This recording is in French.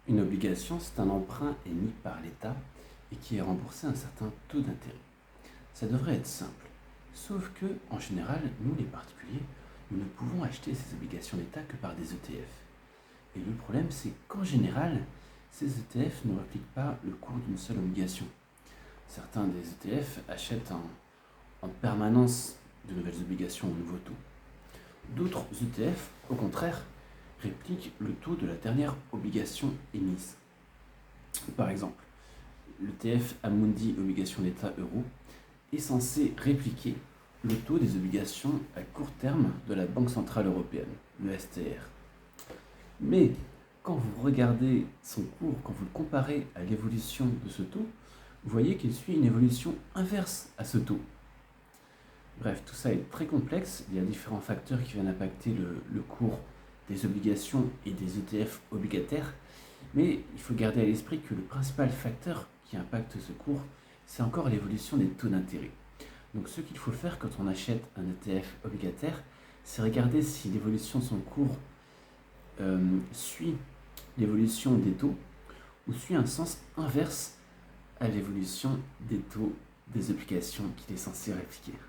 Une obligation, c'est un emprunt émis par l'État et qui est remboursé à un certain taux d'intérêt. Ça devrait être simple. Sauf que, en général, nous les particuliers, nous ne pouvons acheter ces obligations d'État que par des ETF. Et le problème, c'est qu'en général, ces ETF ne répliquent pas le cours d'une seule obligation. Certains des ETF achètent en permanence de nouvelles obligations au nouveau taux. D'autres ETF, au contraire, répliquent le taux de la dernière obligation émise. Par exemple, l'ETF Amundi Obligations d'État Euro est censé répliquer le taux des obligations à court terme de la Banque Centrale Européenne, le STR. Mais quand vous regardez son cours, quand vous le comparez à l'évolution de ce taux, vous voyez qu'il suit une évolution inverse à ce taux. Bref, tout ça est très complexe, il y a différents facteurs qui viennent impacter le cours des obligations et des ETF obligataires, mais il faut garder à l'esprit que le principal facteur qui impacte ce cours, c'est encore l'évolution des taux d'intérêt. Donc ce qu'il faut faire quand on achète un ETF obligataire, c'est regarder si l'évolution de son cours suit l'évolution des taux ou suit un sens inverse à l'évolution des taux des obligations qu'il est censé répliquer.